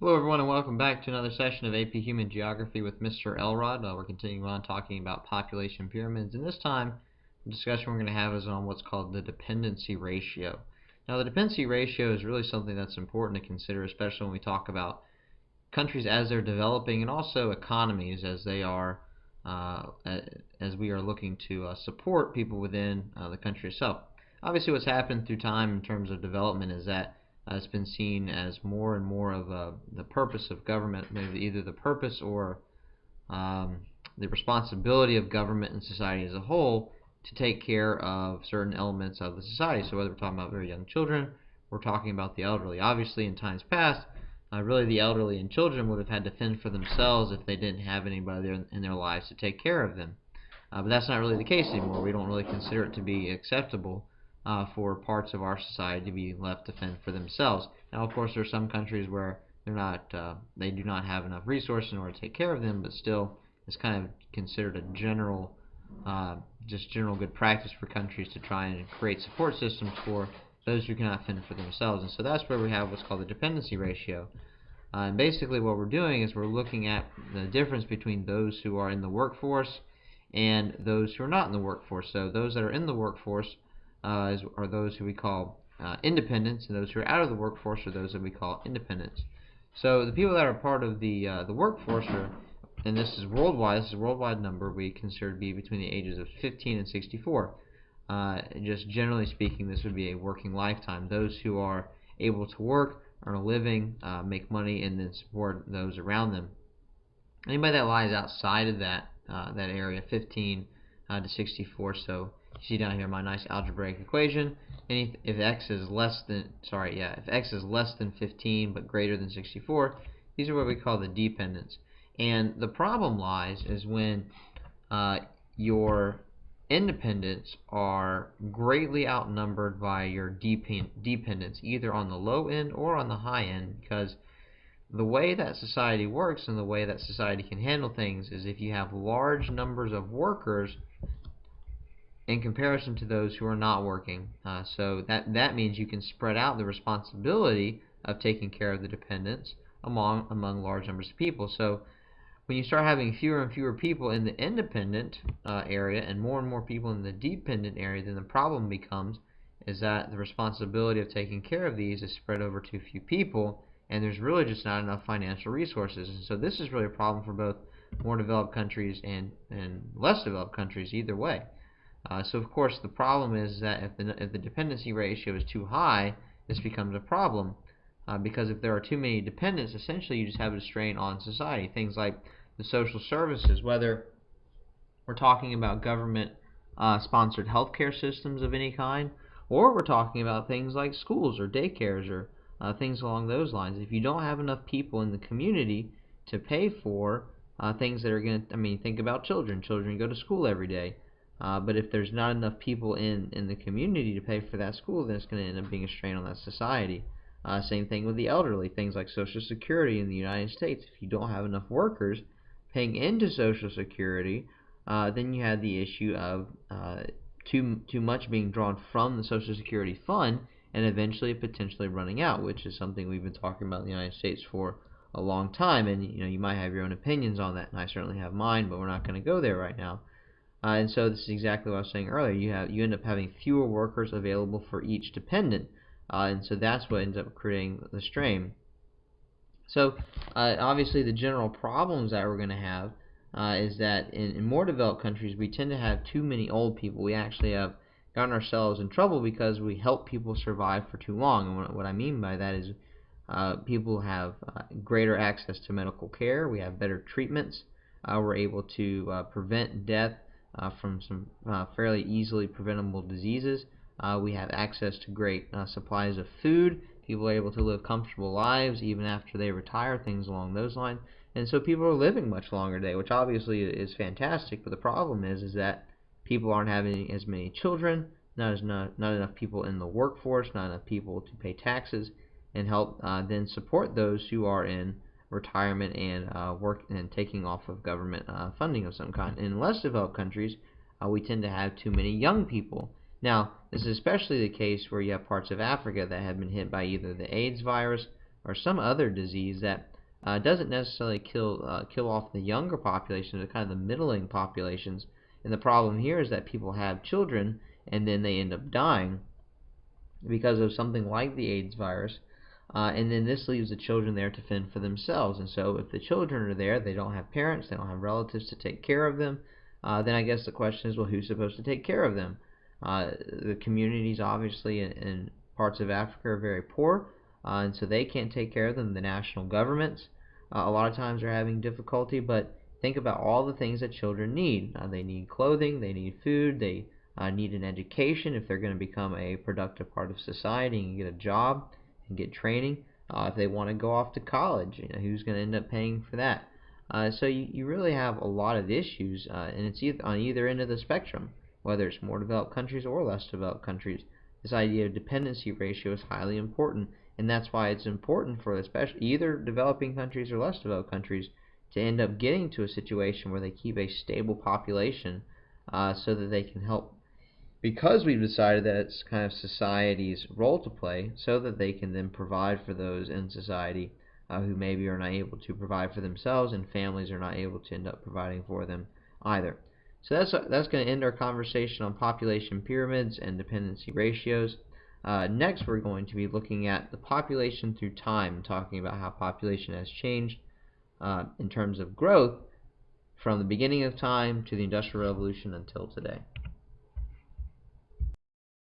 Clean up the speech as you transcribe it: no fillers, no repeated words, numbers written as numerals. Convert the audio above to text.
Hello everyone and welcome back to another session of AP Human Geography with Mr. Elrod. We're continuing on talking about population pyramids, and this time the discussion we're going to have is on what's called the dependency ratio. Now the dependency ratio is really something that's important to consider, especially when we talk about countries as they're developing and also economies as they are as we are looking to support people within the country itself. Obviously what's happened through time in terms of development is that it's been seen as more and more of the purpose of government, maybe either the purpose or the responsibility of government and society as a whole to take care of certain elements of the society. So whether we're talking about very young children, we're talking about the elderly. Obviously in times past, really the elderly and children would have had to fend for themselves if they didn't have anybody in their lives to take care of them. But that's not really the case anymore. We don't really consider it to be acceptable for parts of our society to be left to fend for themselves. Now, of course, there are some countries where they do not have enough resources in order to take care of them, but still, it's kind of considered a general good practice for countries to try and create support systems for those who cannot fend for themselves. And so that's where we have what's called the dependency ratio. And basically what we're doing is we're looking at the difference between those who are in the workforce and those who are not in the workforce. So those that are in the workforce are those who we call independents, and those who are out of the workforce are those that we call independents. So the people that are part of the workforce are, and this is a worldwide number, we consider to be between the ages of 15 and 64. Just generally speaking, this would be a working lifetime. Those who are able to work, earn a living, make money, and then support those around them. Anybody that lies outside of that area, 15 to 64. So you see down here my nice algebraic equation. And if x is less than 15 but greater than 64, these are what we call the dependents. And the problem lies is when your independents are greatly outnumbered by your dependents, either on the low end or on the high end, because the way that society works and the way that society can handle things is if you have large numbers of workers in comparison to those who are not working. So that means you can spread out the responsibility of taking care of the dependents among large numbers of people. So when you start having fewer and fewer people in the independent area and more people in the dependent area, then the problem becomes is that the responsibility of taking care of these is spread over too few people, and there's really just not enough financial resources. And so this is really a problem for both more developed countries and less developed countries either way. So of course the problem is that if the dependency ratio is too high, this becomes a problem. Because if there are too many dependents, essentially you just have a strain on society. Things like the social services, whether we're talking about government sponsored healthcare systems of any kind, or we're talking about things like schools or daycares or things along those lines. If you don't have enough people in the community to pay for things that are going to, think about children. Children go to school every day. But if there's not enough people in the community to pay for that school, then it's going to end up being a strain on that society. Same thing with the elderly, things like Social Security in the United States. If you don't have enough workers paying into Social Security, then you have the issue of too much being drawn from the Social Security fund and eventually potentially running out, which is something we've been talking about in the United States for a long time. And you might have your own opinions on that, and I certainly have mine, but we're not going to go there right now. And so this is exactly what I was saying earlier. You end up having fewer workers available for each dependent. And so that's what ends up creating the strain. So obviously the general problems that we're going to have is that in more developed countries we tend to have too many old people. We actually have gotten ourselves in trouble because we help people survive for too long. And what I mean by that is people have greater access to medical care. We have better treatments. We're able to prevent death from some fairly easily preventable diseases. We have access to great supplies of food. People are able to live comfortable lives even after they retire, things along those lines. And so people are living much longer today, which obviously is fantastic. But the problem is that people aren't having as many children, not enough people in the workforce, not enough people to pay taxes and help then support those who are in retirement and work and taking off of government funding of some kind. In less developed countries, we tend to have too many young people. Now, this is especially the case where you have parts of Africa that have been hit by either the AIDS virus or some other disease that doesn't necessarily kill off the younger population, but kind of the middling populations. And the problem here is that people have children and then they end up dying because of something like the AIDS virus. And then this leaves the children there to fend for themselves. And so if the children are there, they don't have parents, they don't have relatives to take care of them, then I guess the question is, well, who's supposed to take care of them? The communities, obviously, in parts of Africa are very poor, and so they can't take care of them. The national governments, a lot of times, are having difficulty, but think about all the things that children need. They need clothing, they need food, they need an education if they're going to become a productive part of society and get a job and get training. If they want to go off to college, who's going to end up paying for that? So you really have a lot of issues, and it's on either end of the spectrum, whether it's more developed countries or less developed countries. This idea of dependency ratio is highly important, and that's why it's important for especially either developing countries or less developed countries to end up getting to a situation where they keep a stable population so that they can help, because we've decided that it's kind of society's role to play, so that they can then provide for those in society who maybe are not able to provide for themselves, and families are not able to end up providing for them either. So that's going to end our conversation on population pyramids and dependency ratios. Next, we're going to be looking at the population through time, talking about how population has changed in terms of growth from the beginning of time to the Industrial Revolution until today.